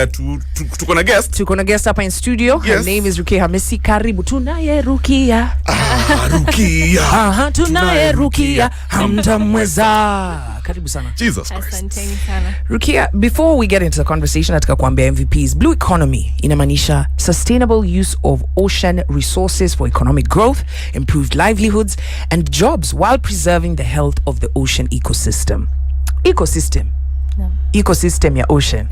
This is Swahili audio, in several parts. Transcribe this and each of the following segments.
tuko na guest. Tuko na guest hapa in studio. Yes. Her name is RUKIYA. Karibu tunaye RUKIYA. RUKIYA. Tunaye RUKIYA. Hamtamweza. Karibu sana. Jesus Christ. Asanteni sana. RUKIYA, before we get into the conversation, nataka kuambia MVPs, blue economy inamaanisha sustainable use of ocean resources for economic growth, improved livelihoods and jobs while preserving the health of the ocean ecosystem. Ecosystem ya ocean.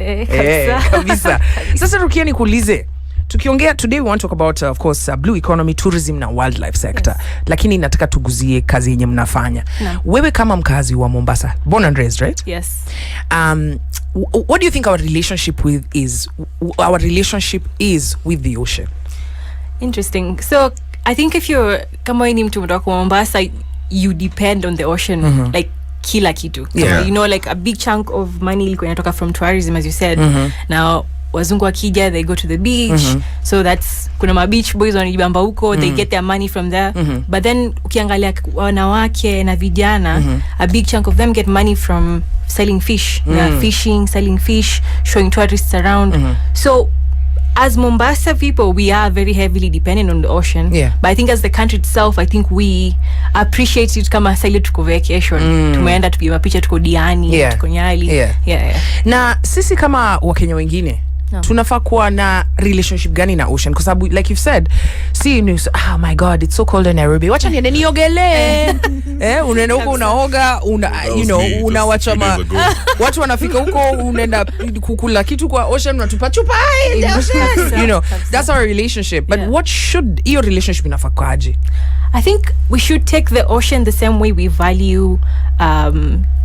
Kabisa. Sasa RUKIYA nikuulize, tukiongea today we want to talk about of course blue economy, tourism na wildlife sector. Yes. Lakini nataka tuguzie kazi yenye mnafanya. No. Wewe kama mkazi wa Mombasa, born and raised, right? Yes. What do you think our relationship is with the ocean? Interesting. So I think if you're kama ni mtu kutoka Mombasa, you depend on the ocean like kila kitu. Yeah. You know, like a big chunk of money ilikuwa inatoka from tourism, as you said. Now wazungu wakija, they go to the beach. So that's kuna ma beach boys wanajibamba huko, they get their money from there. But then ukiangalia wanawake na vijana, a big chunk of them get money from selling fish. Fishing, selling fish, showing tourists around. So as Mombasa people, we are very heavily dependent on the ocean. Yeah. But I think as the country itself, I think we appreciate it kama sile tuko vacation. Tumeenda tupiga picha, tuko Diani, tuko Nyeri. Yeah. Na sisi kama Wakenya wengine, tunafaa kuwa na relationship gani na ocean? Kwa sababu like you've said, see news, oh my god, it's so cold in Nairobi. Wacha niende niogele. Unaenda huko unaoga, you know, unawacha watu wanafika huko, unaenda kukula kitu kwa ocean, unatupa chupa in the ocean. You know, that's our relationship. But what should your relationship inafaa kwaje? I think we should take the ocean the same way we value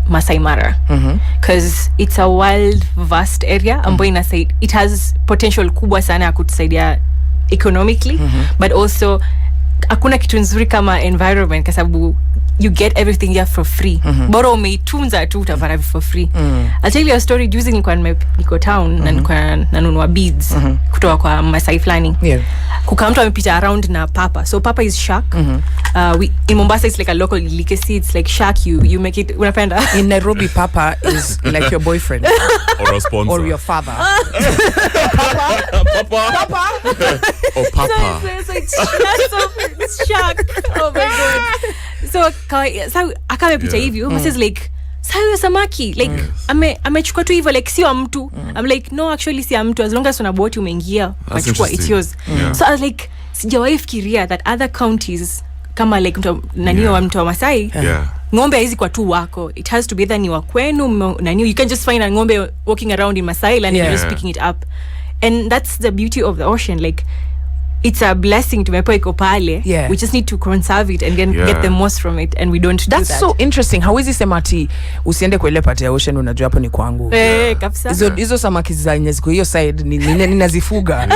Masai Mara, because it's a wild, vast area ambayo it has potential kubwa sana ya kutusaidia economically, but also hakuna kitu nzuri kama environment, kwa sababu you get everything here for free. Bora umeitunza tu utapata for free. I'll tell you a story. Juzi niko town na nilikuwa nanunua beads kutoka kwa Masai flani. Kuka mtu amepita around na papa. So papa is shark. In Mombasa it's like a local delicacy. It's like shark, you make it unapenda. In Nairobi papa is like your boyfriend or a sponsor or your father. Papa. Oh papa. So it's shark. Oh my god. So akamepita hivyo, says like sayo samaki like amechukua tu hivyo like sio mtu. I'm like no, actually si mtu, as long as una boat umeingia wachukua, it's yours. So I was like sijawahi fikiria that other counties kama like mtu wa Masai, ng'ombe hizi kwa tu wako, it has to be either ni wa kwenu you can just find a ng'ombe walking around in Masai land and you're just picking it up. And that's the beauty of the ocean. Like it's a blessing tumepewa iko pale. We just need to conserve it and get the most from it, and we don't do that. That's so interesting. Hawezi sema ati usiende kwa ile part ya ocean unajua hapo ni kwangu. Kabisa. Hizo samaki za nyeziko hiyo side ninazifuga.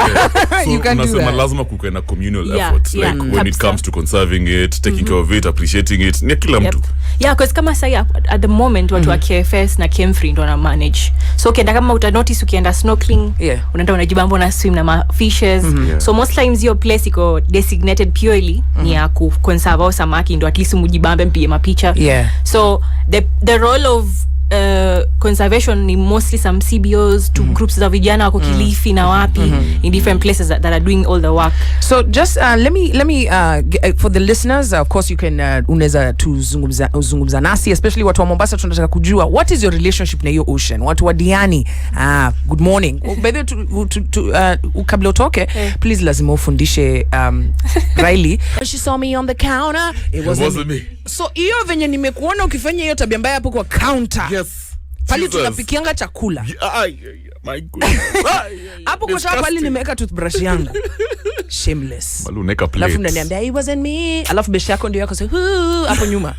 So you can do that. Lazima kuwe na communal efforts, like when it comes to conserving it, taking care of it, appreciating it. Ni kila mtu. Because kama say at the moment watu wa KFS na Kemfree ndo wana manage. So ukienda kama uta notice ukienda snorkeling, unaenda unajibamba na swim na fishes. So most times your place iko designated purely ni ya ku conserve au samaki, ndo at least mujibambe mpige mapicha. So the role of conservation ni mostly some CBOs to groups za vijana wako Kilifi na wapi in different places that are doing all the work. So just let me for the listeners, of course you can unaweza tuzungumza nasi, especially watu wa Mombasa, tunataka kujua what is your relationship na hiyo ocean. Watu wa Diani, good morning. By the way, kabla utoke, please lazima ufundishe Riley. She saw me on the counter, it wasn't me. So hiyo venye nimekuona ukifanya hiyo tabia mbaya hapo kwa counter. Pali tunapikianga chakula. My goodness. Hapo kwa sababu pali nimeweka toothbrush yangu. Shameless. Malu neka plate. Alafu ndaniambia it wasn't me. Alafu beshi yako ndio yako so hapo nyuma.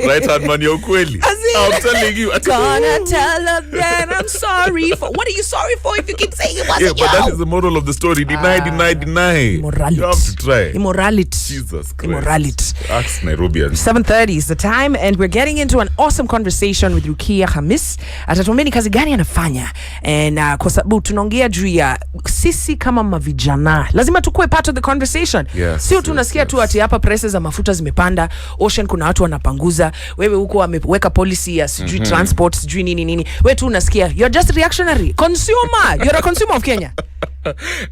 Right hand man ya ukweli. I'm telling you. Gonna tell her that I'm sorry for. What are you sorry for if you keep saying it wasn't you? But that is the moral of the story. Deny. Immorality. You have to try. Immorality. Jesus Christ. Immorality. Ask Nairobians. 7:30 is the time and we're getting into an awesome conversation with KHAMIS. Atatuambia ni kazi gani anafanya. And kwa sababu tunaongea juu ya sisi kama mavijana lazima tukue part of the conversation. Sio tunasikia tu ati hapa prices za mafuta zimepanda, ocean kuna watu wanapanguza, wewe huko ameweka policy policy ya sijui transport sijui nini we tu unasikia you're just reactionary consumer, you're a consumer of Kenya.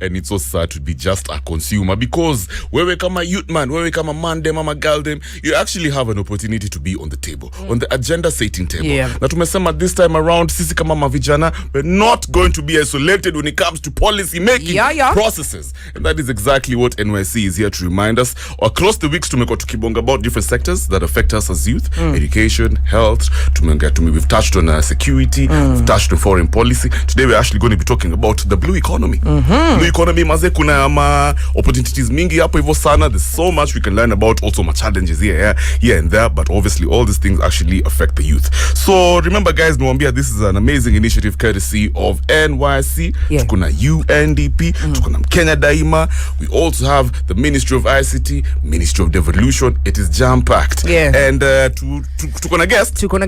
And it's so sad to be just a consumer, because wewe kama youth man, wewe kama man dem ama girl dem, you actually have an opportunity to be on the table, on the agenda setting table. Na tumesema this time around, sisi kama mavijana, we're not going to be isolated when it comes to policy making processes. And that is exactly what NYC is here to remind us. Across the weeks tumekuwa tukibonga about different sectors that affect us as youth, education, health, we've touched on security, we've touched on foreign policy. Today we're actually going to be talking about the blue economy. Blue economy, maze kuna opportunities mingi hapo hivyo sana. There's so much we can learn about, also my challenges here and there, but obviously all these things actually affect the youth. So remember guys, Nwambia, this is an amazing initiative courtesy of NYC. Tukuna UNDP, tukuna Kenya Daima. We also have the Ministry of ICT, Ministry of Devolution. It is jam-packed. And tukuna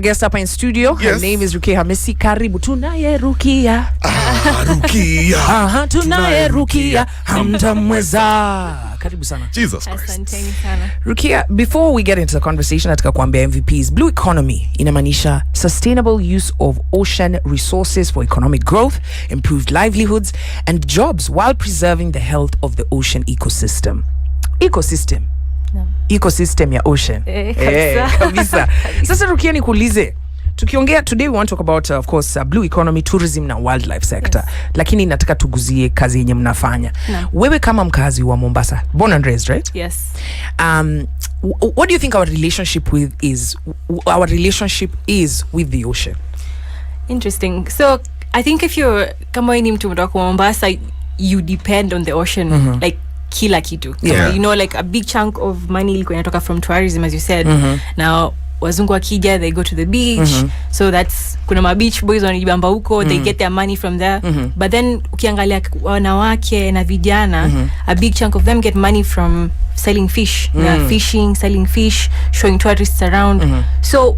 guest hapa in studio. Her name is RUKIYA. Karibu. Tunaye RUKIYA. RUKIYA. Tunaye RUKIYA. Hamtamweza. Karibu sana. Jesus Christ. Asanteni sana. RUKIYA, before we get into the conversation, nataka kuambia MVPs, blue economy inamaanisha sustainable use of ocean resources for economic growth, improved livelihoods and jobs while preserving the health of the ocean ecosystem. Ecosystem ya ocean. Kabisa. Sasa RUKIYA, nikuulize, tukiongea today, we want to talk about of course blue economy, tourism na wildlife sector. Lakini nataka tuguzie kazi yenye mnafanya. Wewe kama mkazi wa Mombasa, born and raised, right? Yes. What do you think our relationship is with the ocean? Interesting. So I think if you're kama ni mtu kutoka Mombasa, you depend on the ocean like kila kitu. You know, like a big chunk of money ilikuwa inatoka from tourism, as you said. Now wazungu wakija, they go to the beach, so that's kuna ma beach boys wanajibamba huko, they get their money from there. But then ukiangalia wanawake na vijana, a big chunk of them get money from selling fish. Fishing, selling fish, showing tourists around. So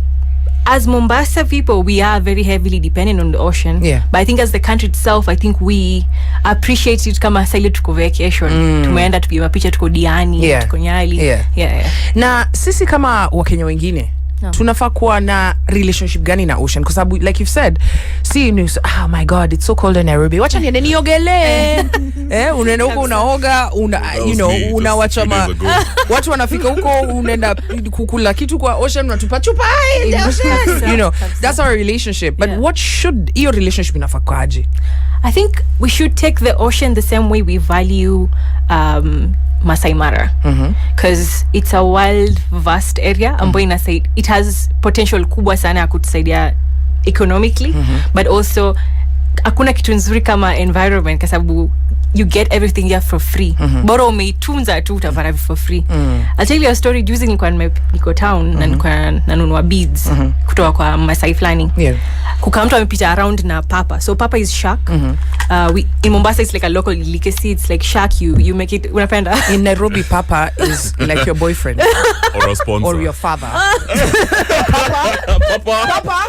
as Mombasa people, we are very heavily dependent on the ocean. But I think as the country itself, I think we appreciate it kama sile tuko vacation. Tumeenda tupige mapicha, tuko Diani, tuko Nyeri. Na sisi kama Wakenya wengine, tunafaa kuwa na relationship gani na ocean? Kwa sababu like you've said, see news, oh my god, it's so cold in Nairobi, wacha niende niogele. Unaenda huko unaoga, you know, unawacha watu wanafika huko, unaenda kukula kitu kwa ocean, unatupa chupa, you know, that's our relationship. But what should your relationship inafaa kwaje? I think we should take the ocean the same way we value Masai Mara, because it's a wild, vast area. Ambayo it has potential kubwa sana ya kutusaidia economically, but also hakuna kitu nzuri kama environment, kwa sababu you get everything here for free. Bora umeitunza tu utapata for free. I'll tell you a story. Juzi niko town na nilikuwa nanunua beads kutoka kwa Masai flani. Kuka mtu amepita around na papa. So papa is shark. In Mombasa it's like a local delicacy. It's like shark, you make it, unapenda. In Nairobi papa is like your boyfriend or a sponsor or your father. Papa.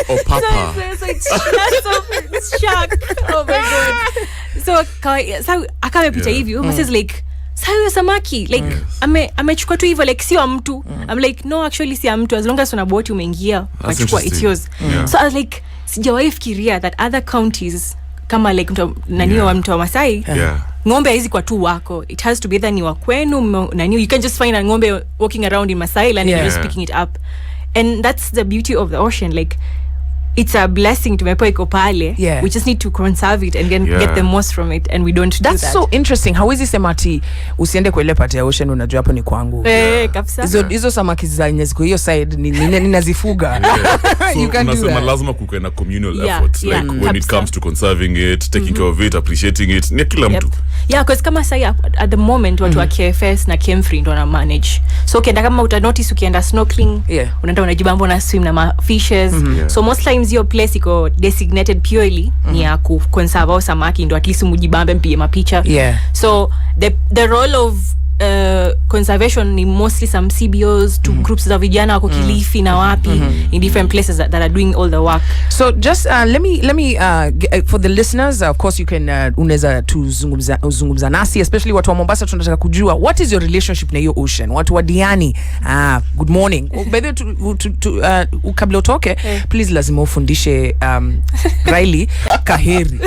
Oh papa. So it's shark. Oh my god. So akamepita hivi, says like, sayo samaki, like amechukua tu hivyo, like sio mtu. I'm like, no, actually si mtu, as long as una boti umeingia unachukua, it's yours. So I was like, sijawahi fikiria that other counties kama like mtu wa Masai, ng'ombe hizi kwa tu wako, it has to be either ni wa kwenu na you can just find a ng'ombe walking around in Masai and you're just picking it up. And that's the beauty of the ocean. Like, it's a blessing tumepewa iko pale. We just need to conserve it and then get the most from it, and we don't do that. That's so interesting. Hawezi sema ati usiende kwa ile part ya ocean unajua hapo ni kwangu. Kabisa. Hizo samaki za nyeziko hiyo side ninazifuga. So you can do that. Lazima kuwe na communal effort, like when it comes to conserving it, taking care of it, appreciating it, ni kila mtu. Because kama sai at the moment watu wa KFS na Kemfree ndo na manage. So ukienda kama uta notice, ukienda snorkeling, unaenda unajibamba na swim na fishes. So most times your place iko designated purely ni ya ku conserve au samaki, ndo at least mujibambe mpige mapicha. So the role of conservation ni mostly some CBOs to groups za vijana wako Kilifi na wapi in different places that are doing all the work. So just let me for the listeners, of course you can unaweza tuzungumza nasi, especially watu wa Mombasa tunataka kujua what is your relationship na hiyo ocean. Watu wa Diani, good morning. By the way, kabla utoke please lazima ufundishe Riley Kaheri.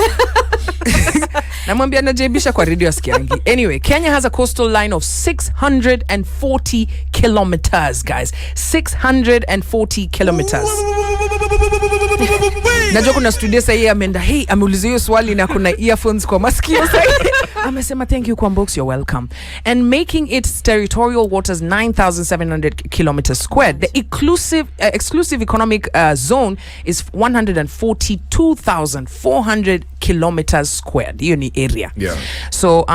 Namwambia najibisha kwa radio asikiangi. Anyway, Kenya has a coastal line of 640 kilometers, guys. 640 kilometers. Najua kuna studio sasa ameenda ameuliza hiyo swali na kuna earphones kwa masikio sasa. Amesema thank you kwa box, you're welcome. And making its territorial waters 9,700 kilometers squared. The exclusive economic zone is 142,400 kilometers squared. Hiyo ni area. Yeah. So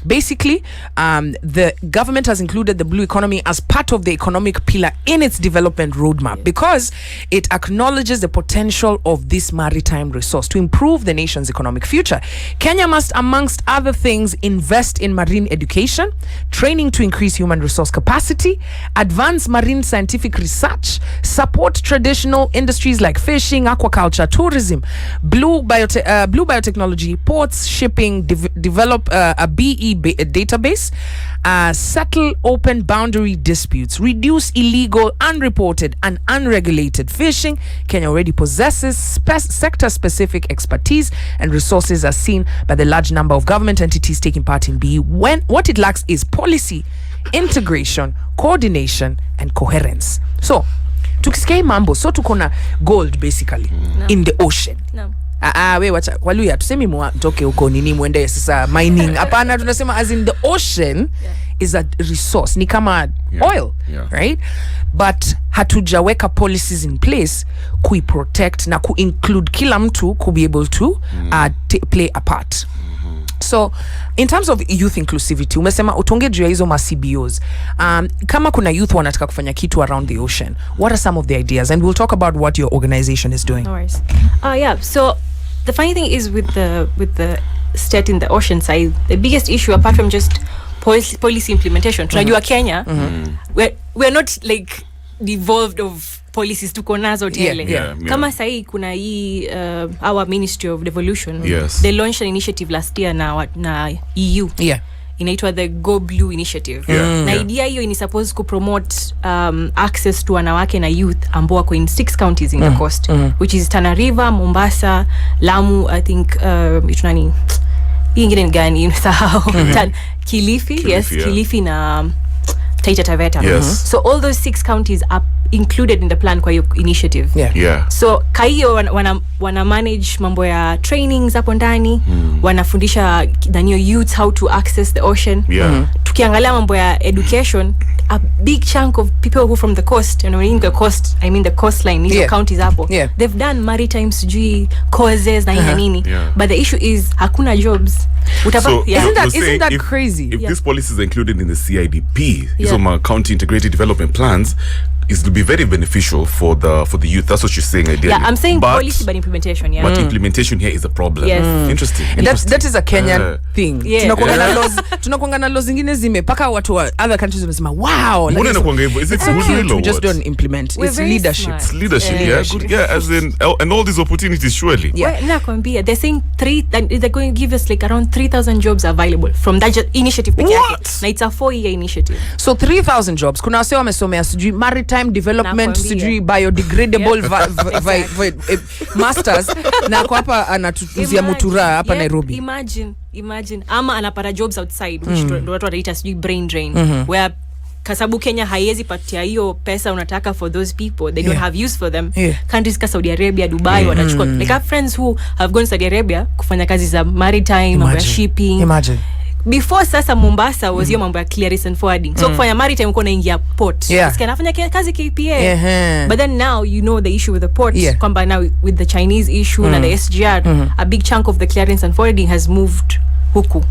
basically, the government has included the blue economy as part of the economic pillar in its development roadmap because it acknowledges the potential of this maritime resource to improve the nation's economic future. Kenya must, amongst other things, invest in marine education, training to increase human resource capacity, advance marine scientific research, support traditional industries like fishing, aquaculture, tourism, blue biotechnology, ports, shipping, develop a BE database, settle open boundary disputes, reduce illegal, unreported and unregulated fishing. Kenya already possesses sector-specific expertise and resources as seen by the large number of government entities taking part in BE. What it lacks is policy, integration, coordination and coherence. So, tukisikia mambo, so tuko na gold basically in the ocean. No. We wacha waluya tusemi mtoke huko nini muende sasa mining. Hapana, tunasema as in the ocean is a resource, ni kama oil, right? But hatujaweka policies in place kui-protect na ku-include kila mtu ku be able to play a part. So in terms of youth inclusivity, umesema utonge juu ya hizo ma CBOs. Kama kuna youth wanataka kufanya kitu around the ocean, what are some of the ideas? And we'll talk about what your organization is doing. No worries. Yeah, so the funny thing is with the state in the ocean side, the biggest issue apart from just policy implementation, tunajua Kenya, we're not like devolved of policies tuko nazo tele. Kama sahi kuna hii our Ministry of Devolution, they launched an initiative last year na EU. Inaitwa the Go Blue Initiative. Na idea hiyo ni supposed to promote access to wanawake na youth ambao wako in 6 counties in the coast, which is Tana River, Mombasa, Lamu, I think itunani ingine gani unasahau, Kilifi, Kilifi na Taita Taveta. So all those 6 counties are included in the plan kwa hiyo initiative. So kaiyo wana manage mambo ya trainings hapo ndani, wanafundisha danio youths how to access the ocean. Tukiangalia mambo ya education, a big chunk of people who from the coast, and when I mean the coast, I mean the coastline, hizo counties hapo, they've done maritime sijui courses na nini, but the issue is hakuna jobs. So isn't that crazy? If these policies are included in the CIDP, hizo county integrated development plans, is to be very beneficial for the youth. That's what you're saying ideally. Yeah, I'm saying policy but implementation, But implementation here is a problem. Interesting. That is a Kenyan thing. Tunakuanga na laws zingine zimepaka watu wa other countries wamesema wow. Like is it so cute? We just don't implement. It's leadership. Smart. It's leadership. As in and all these opportunities surely. Nakwambia they're saying they're going to give us like around 3,000 jobs available from that initiative peke yake. Na it's a 4-year initiative. So 3,000 jobs. Kuna wase wamesomea sijui maritime development, sijui biodegradable masters na kwa hapa anatuzia mutura hapa Nairobi. Imagine ama anapata jobs outside, which watu wanaita sijui brain drain, where kasabu Kenya haiwezi patia hiyo pesa unataka for those people, they don't have use for them. Countries ka Saudi Arabia, Dubai watachukua. Like I have friends who have gone to Saudi Arabia kufanya kazi za maritime, mambo ya shipping. Imagine. Before sasa Mombasa was hiyo mambo ya clearance and forwarding. So kufanya maritime uko naingia port. Anafanya kazi KPA. But then now you know the issue with the port. Kwamba now with the Chinese issue na the SGR, a big chunk of the clearance and forwarding has moved huku.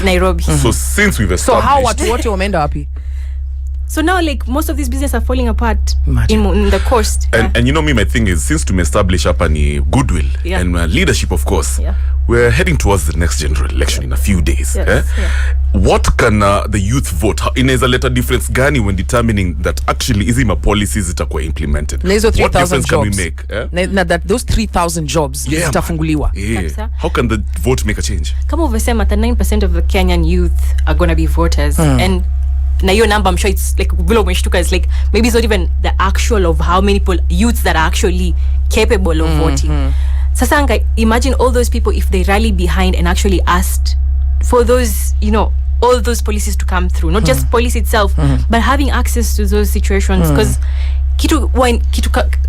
Nairobi. So since we've established. So how watu wote wameenda wapi? So now like most of these businesses are falling apart in the coast. And you know me, my thing is since to establish up any goodwill and leadership of course, we're heading towards the next general election in a few days. what can the youth vote? Inaweza leta difference gani when determining that actually hizi ma policies zitakuwa implemented? Na hizo 3,000 difference can we jobs make? na that those 3,000 jobs zitafunguliwa. How can the vote make a change? Kama umesema 9% of the Kenyan youth are going to be voters, and na hiyo number I'm sure it's like vile umeshtuka, it's like maybe it's not even the actual of how many youths that are actually capable of voting. Sasa imagine all those people if they rally behind and actually asked for those, all those policies to come through, not just policy itself, but having access to those situations, because kitu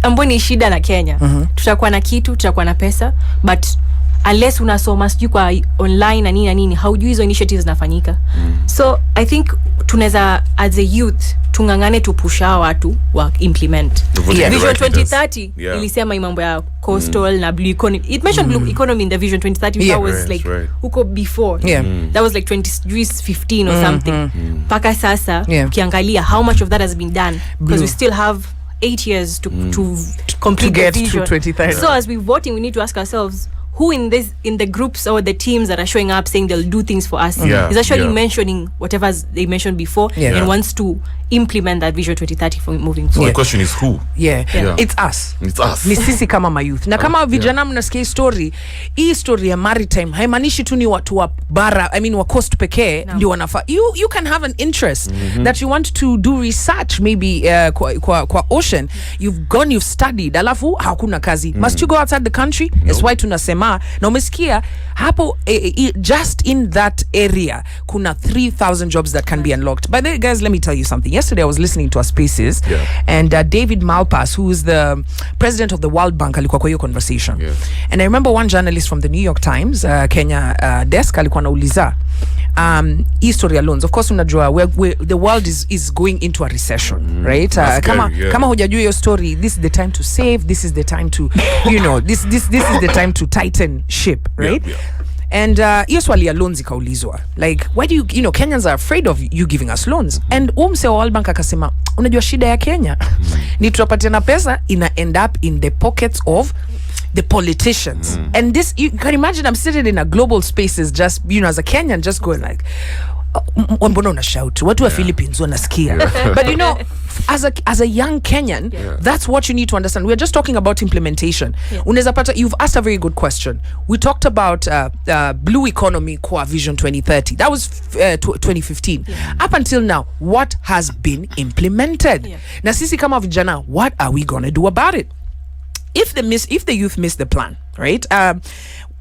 ambayo ni shida na Kenya, tutakuwa na kitu, tutakuwa na pesa, but unless unasoma sijui kwa online na nini haujui hizo initiatives zinafanyika. So I think tunaweza as a youth tungangane tupusha watu wa implement Vision 2030 ilisema mambo ya coastal na blue economy. It mentioned blue economy in the Vision 2030, that was like huko before, that was like 2015 or something. Paka sasa ukiangalia how much of that has been done, because we still have 8 years to complete to get the vision. to 2030. So as we're voting, we need to ask ourselves, who in the groups or the teams that are showing up saying they'll do things for us is actually mentioning whatever they mentioned before and wants to implement that Vision 2030 for moving forward. So the question is who? It's us. Ni sisi kama mayouth. Na kama vijana mnasikia hii story ya maritime haimaanishi tu ni watu wa bara, wa coast pekee ndio wanafaa. You can have an interest that you want to do research maybe kwa ocean. You've studied, alafu hakuna kazi. Must you go outside the country? That's why tunasema, na umesikia hapo just in that area kuna 3,000 jobs that can be unlocked. By the way, guys, let me tell you something. Yesterday I was listening to our Spaces and David Malpass, who is the president of the World Bank, alikuwa kwa hiyo conversation. And I remember one journalist from the New York Times Kenya desk alikuwa nauliza history ya loans. Of course unajua the world is going into a recession, right? Kama hujajua hiyo story, this is the time to save, this is the time to this is the time to tighten ship, right? And hiyo swali ya loans ikaulizwa, like why do you Kenyans are afraid of you giving us loans? And umse wa World Bank akasema, unajua shida ya Kenya ni tutapatiana pesa ina end up in the pockets of the politicians. And this, you can imagine, I'm sitting in a global spaces just as a Kenyan just going like, mbona una shout watu wa Philippines wanasikia. But as a young Kenyan, that's what you need to understand. We're just talking about implementation. Unaweza pata, you've asked a very good question. We talked about blue economy kwa Vision 2030. That was 2015. Up until now, what has been implemented? Na sisi kama vijana, what are we gonna do about it? If the youth miss the plan, right?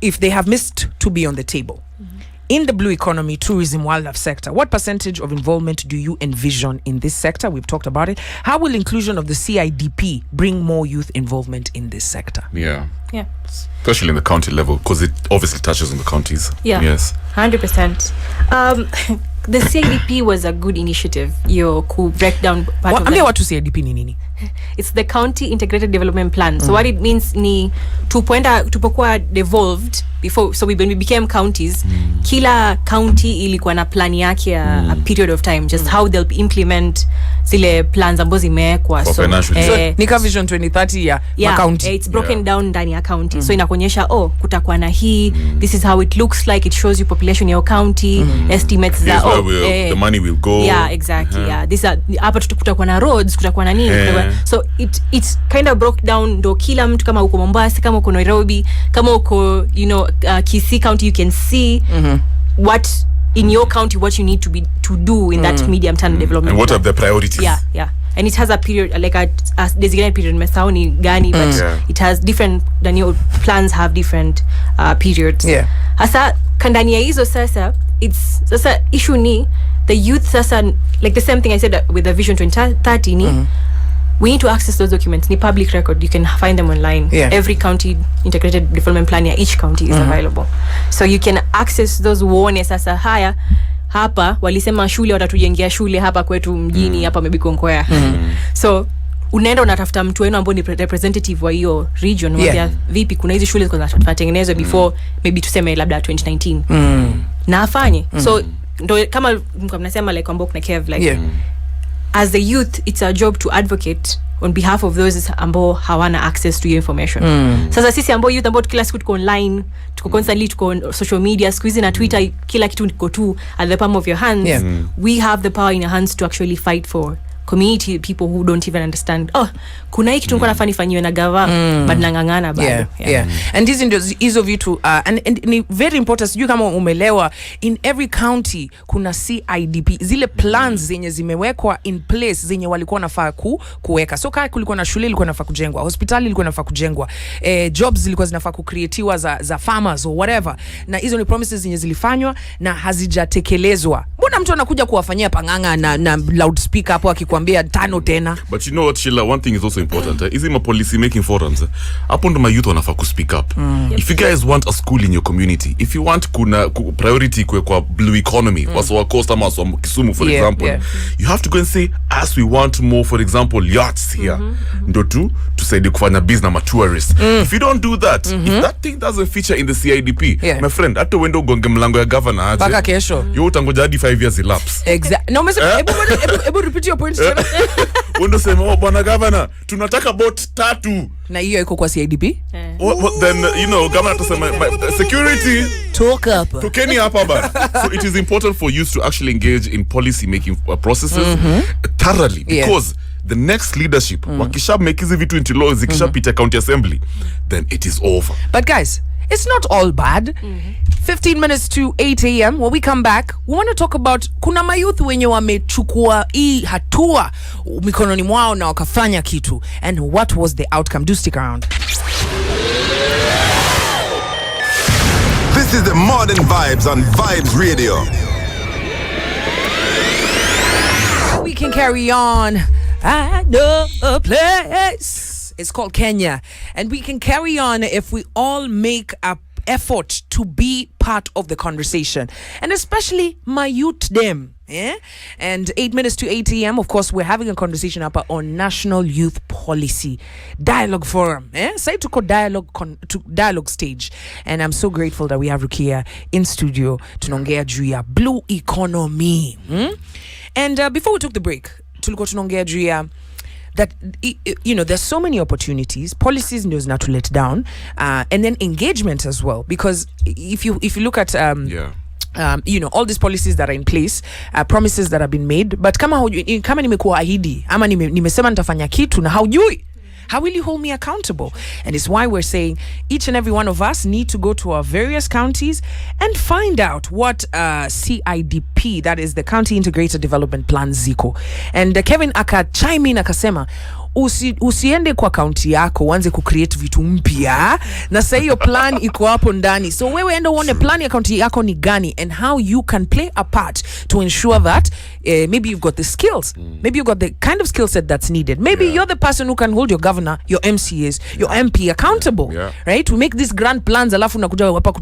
If they have missed to be on the table in the blue economy, tourism, wildlife sector, what percentage of involvement do you envision in this sector? We've talked about it. How will inclusion of the CIDP bring more youth involvement in this sector? Yeah. Especially in the county level, because it obviously touches on the counties. Yes. 100%. The CIDP was a good initiative. You could break down part of that. What to CIDP ni nini? It's the County Integrated Development Plan. So what it means ni tupokuwa devolved before, so when we became counties, kila county ilikuwa na plan yake a period of time, just how they'll implement zile plans ambazo zimewekwa. So nika Vision 2030 ya county. It's broken down ndani ya county. So inakuonyesha kutakuwa na hii, this is how it looks like, it shows you population in your county, estimates za the money will go. Exactly. These are hapa kutakuwa na roads, kutakuwa na nini. So it's kind of broke down, ndo kila mtu kama uko Mombasa, kama uko Nairobi, kama uko Kisii county, you can see what in your county, what you need to do in that medium term development and what are the priorities. And it has a period, like a designated period, Mesauni Gani, but it has different, the new plans have different periods. Hasa kandani ya hizo sasa, it's sasa issue ni the youth sasa, like the same thing I said with the Vision 2030 ni we need to access those documents. Ni public record, you can find them online. Every county integrated development plan ya each county is available, so you can access those. Uone sasa haya hapa walisema shule watatujengea shule hapa kwetu mjini hapa Mebikonkwea. So unaenda unatafuta mtu wenu ambao ni representative wa hiyo region, unamwambia vipi kuna hizi shule zinatengenezwa before maybe tuseme labda 2019 na afanye. So ndo kama mnasema like ambao kuna Kev like as a youth, it's our job to advocate on behalf of those ambao hawana access to your information. Sasa sisi ambao youth ambao kila siku tuko online, tuko constantly tuko on social media, squeezing na Twitter, kila kitu niko tu at the palm of your hands. We have the power in our hands to actually fight for community, people who don't even understand, kuna hiki tunko nafani fanyiwe na gava, but nangangana bado. And these hizo vitu and ni very important, sijui kama umelewa, in every county kuna CIDP, zile plans zenye zimewekwa in place zenye walikuwa nafaa kuweka. So kama kulikuwa na shule ilikuwa nafaa kujengwa, hospitali ilikuwa nafaa kujengwa, jobs zilikuwa zinafaa kucreatiwa za farmers or whatever, na hizo ni promises zenye zilifanywa na hazijatekelezwa. Mbona mtu anakuja kuwafanyia panganga na loudspeaker hapo akikwambia tano tena? But you know what, Sheila, one thing is also important. Is it my policy making forums? Hapo ndo my youth wanafaa ku speak up. If you guys want a school in your community, if you want kuna priority kwa blue economy, waso wa Coast ama waso Kisumu for example, you have to go and say, as we want more, for example, yachts here, ndo tusaidie kufanya business na tourists. If you don't do that, if that thing doesn't feature in the CIDP, my friend, hata wendo gonge mlango ya governor aje, baka kesho yo utangoja hadi 5 years elapse. Exactly. No, ebu repeat your point. Wendo sema, bwana governor, tunataka boat 3 na hiyo iko kwa CIDP. Then you know, governor atasema security talk up to Kenya hapa ba. So it is important for youth to actually engage in policy making processes thoroughly, because the next leadership wakisha make hizi vitu into laws, ikishapita county assembly, then it is over. But guys, it's not all bad. 15 minutes to 8 a.m. When we come back, we want to talk about kuna mayouth wenye wamechukua hii hatua mikononi mwao na wakafanya kitu, and what was the outcome. Do stick around. This is the Modern Vibes on Vibes Radio. We can carry on. I know a place. It's called Kenya. And we can carry on if we all make a effort to be part of the conversation, and especially my youth them. And 8 minutes to 8 a.m. Of course, we're having a conversation about on National Youth Policy Dialogue Forum. Say to call dialogue stage, and I'm so grateful that we have RUKIYA in studio to nongea juu ya blue economy. And before we took the break, tulikuwa tunongea juu ya that, you know, there's so many opportunities, policies knows not to let down, and then engagement as well, because if you look at you know, all these policies that are in place, promises that have been made, but kama nimekuahidi ama nimesema nitafanya kitu na haujui, how will you hold me accountable? And it's why we're saying each and every one of us need to go to our various counties and find out what CIDP, that is the County Integrated Development Plan, ziko. And Kevin chime in akasema, usiende kwa county yako uanze kucreate vitu mpya, na sasa hiyo plan iko hapo ndani. So wewe enda uone plan ya county yako ni gani, and how you can play a part to ensure that maybe you've got the skills, maybe you've got the kind of skill set that's needed. Maybe you're the person who can hold your governor, your MCAs, your MP accountable, right? We make these grand plans, alafu nakuja hapa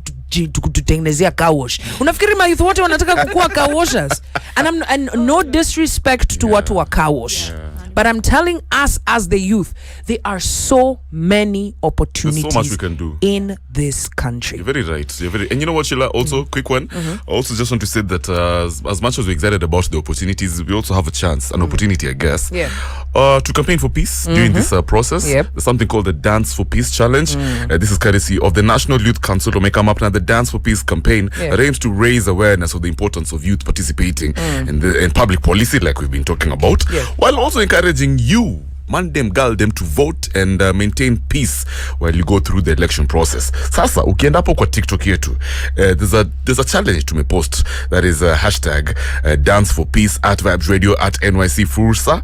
kututengenezea car wash. Unafikiri ma youth wote wanataka kukua car washers? And no disrespect to watu wa car wash. But I'm telling us as the youth, there are so many opportunities. There's so much we can do in this country. You're very right. And you know what, Sheila? Also, quick one. I also just want to say that as much as we're excited about the opportunities, we also have a chance, an opportunity, I guess, to campaign for peace during this process. There's something called the Dance for Peace Challenge. This is courtesy of the National Youth Council to make come up now. The Dance for Peace campaign aims to raise awareness of the importance of youth participating in public policy, like we've been talking about, while also encouraging you, man them, girl them, to vote and maintain peace while you go through the election process. Sasa ukienda hapo kwa TikTok yetu, there's a challenge to me post that is hashtag dance for peace at Vibes Radio at NYC Fursa.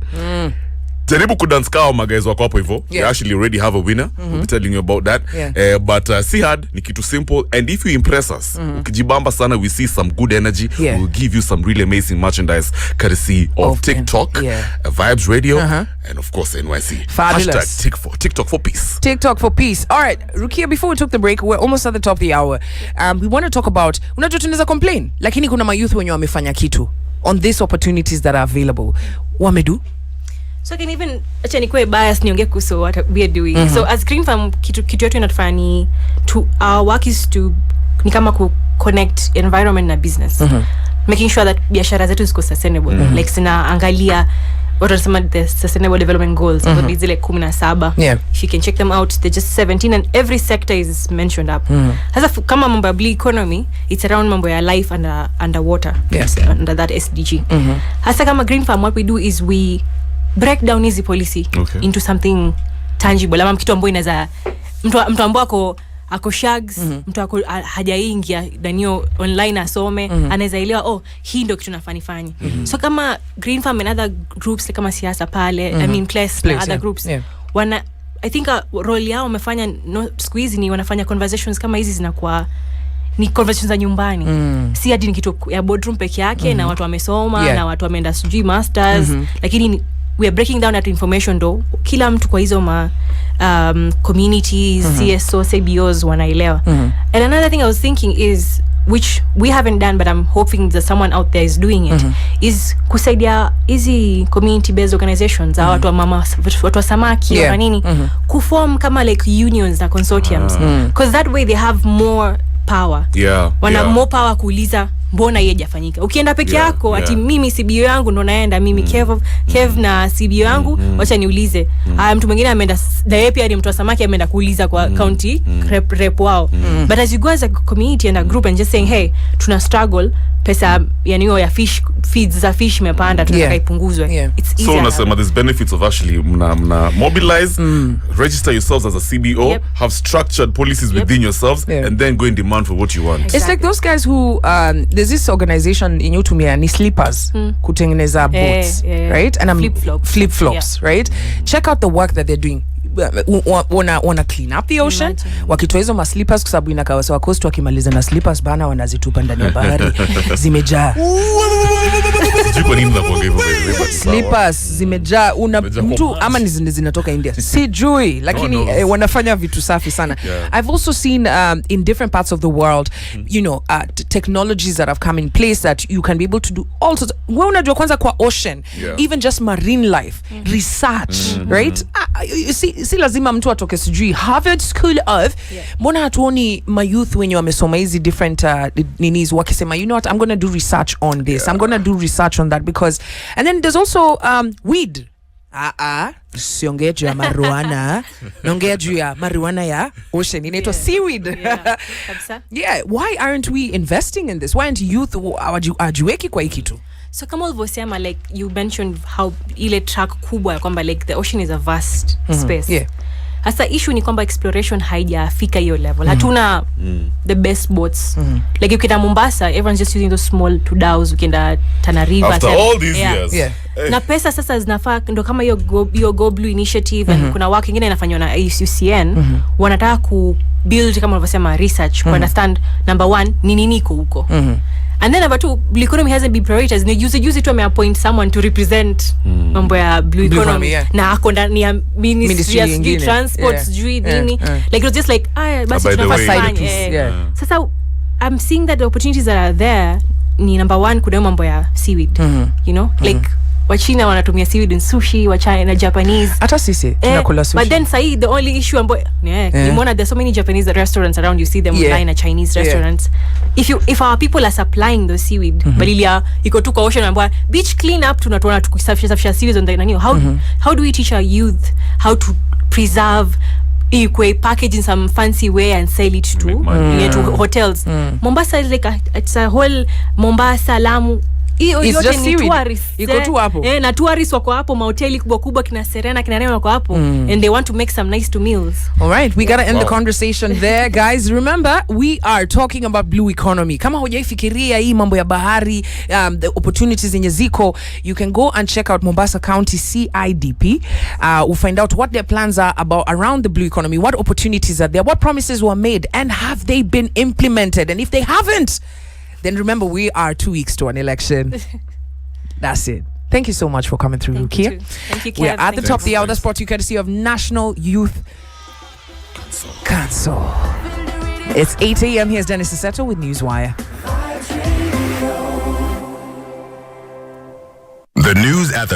Jaribu kudance kao magays wako hapo hivyo. You actually already have a winner. We'll be telling you about that. But see hard ni kitu simple, and if you impress us, ukijibamba sana, we see some good energy, we'll give you some really amazing merchandise courtesy of TikTok, Vibes Radio, and of course NYC. Fabulous. Hashtag TikTok for peace. TikTok for peace. All right, RUKIYA, before we took the break, we're almost at the top of the hour. We want to talk about, unajua tunaweza complain, lakini kuna mayouth wenye wamefanya kitu on these opportunities that are available. Wamedu? So can even acha nikuwe bias niongee kuhusu what we are doing. So as Green Farm, kitu yetu inatufanya ni to our work is to ni kama ku connect environment na business, making sure that biashara zetu ziko sustainable, like zinaangalia what are some of the sustainable development goals? Ni zile 17. Yeah. If you can check them out, they're just 17 and every sector is mentioned up. Hasa kama mambo ya blue economy, it's around mambo ya life underwater. Yes. Under that SDG. Hasa kama Green Farm, what we do is we break down easy policy into something tangible. Ama kitu ambayo inaweza mtu ambaye ako shags, mtu ako hajaingia danio online asome, anaweza elewa hii ndio kitu nafanya. So kama Green Farm and other groups kama siasa pale, I mean place and other groups, wana I think role yao wamefanya squeeze ni wanafanya conversations kama hizi zinakuwa ni conversations za nyumbani. Si hadi ni kitu ya boardroom peke yake na watu wamesoma na watu wameenda sijui masters, lakini we are breaking down that information though kila mtu kwa hizo communities, CSO, CBOs wanaelewa. And another thing I was thinking is, which we haven't done but I'm hoping that someone out there is doing it, is kusaidia hizi community based organizations, watu wa mama, watu wa samaki na nini, kuform kama like unions na consortiums, because that way they have more power. Wana more power kuuliza mbona yeye hajafanyika. Ukienda peke yako ati mimi CBO yangu ndo naenda, mimi Kev na CBO yangu wacha niulize. Mtu mwingine ameenda na yeye pia ni mtu wa samaki ameenda kuuliza kwa county rep wao. But as you go as a community and a group and just saying, hey, tuna struggle, pesa yani ya fish feeds za fish imepanda, tunataka ipunguzwe. It's easier. So unasema there's benefits of actually mna mobilize, register yourselves as a CBO, have structured policies within yourselves, and then go and demand for what you want. It's like those guys who there's this organization in Utumia ni slippers kutengeneza boats, right? And flip-flops, right? Check out the work that they're doing. Wanna clean up the ocean. Wakitoa hizo ma slippers kwa sababu inakaa sawa coast, wakimaliza na slippers bana wanazitupa ndani ya bahari zimejaa. Slippers zimejaa, mtu ama zinatoka India sijui, lakini wanafanya vitu safi sana. I've also seen in different parts of the world, you know, technologies that have come in place that you can be able to do all sorts. Wewe unajua kwanza kwa ocean, even just marine life research, right? Si lazima mtu atoke sijui Harvard School of, mbona hatuoni mayouth wenye wamesoma hizi different ninis wakisema, you know what, I'm going to do research on this, I'm going to do research on that, because and then there's also weed. Siongea juu ya marijuana, naongea juu ya marijuana ya ocean, inaitwa seaweed. Why aren't we investing in this? Why aren't youth ajueki kwa hiki tu? So kama ulivyosema, like you mentioned how ile track kubwa kwamba like the ocean is a vast space. Hasa issue ni kwamba exploration haijafika hiyo level. Hatuna the best boats. Like ukienda Mombasa, everyone's just using those small tudaus. Ukienda Tana River after all these years. Na pesa sasa zinafaa ndo kama hiyo Go Blue initiative, and kuna work ingine inafanywa na UCN. Wanataka ku build kama ulivyosema research, to understand number one ni nini iko huko. And then number two, blue economy hasn't been prioritized. Ni juzi tu ameappoint someone to represent mambo ya blue economy. Na ako ndani ya ministry ya transport sijui nini. Like it was just like basi tunafanya. Sasa I'm seeing that the opportunities that are there ni number one, kuna mambo ya seaweed. You know, like Wachina wanatumia seaweed in sushi, Wachina na Japanese. Hata sisi tunakula sushi. But then say the only issue nimeona there's so many Japanese restaurants around, you see them online at Chinese restaurants. If our people are supplying the seaweed, balilia iko tu kwa ocean ambapo beach clean up tunatoa tukisafisha seaweed on the nani. How do we teach our youth how to preserve equate package in some fancy way and sell it to hotels? Mombasa is like it's a whole Mombasa, Lamu. It's just seaweed. Iko tu hapo. Na tourists wako hapo, mahoteli kubwa kina Serena kina Rema wako hapo, and they want to make some nice meals. All right, we got to end the conversation there, guys. Remember, we are talking about blue economy. Kama hujaifikiria hii mambo ya bahari, the opportunities zenye ziko, you can go and check out Mombasa County CIDP. We'll find out what their plans are about around the blue economy, what opportunities are there, what promises were made, and have they been implemented? And if they haven't, then remember, we are 2 weeks to an election. That's it. Thank you so much for coming through, RUKIYA. Thank you, Kev. We're at the top of the hour. That's brought to you courtesy of National Youth Council. It's 8 a.m. Here's Dennis Sisseto with Newswire. The news at the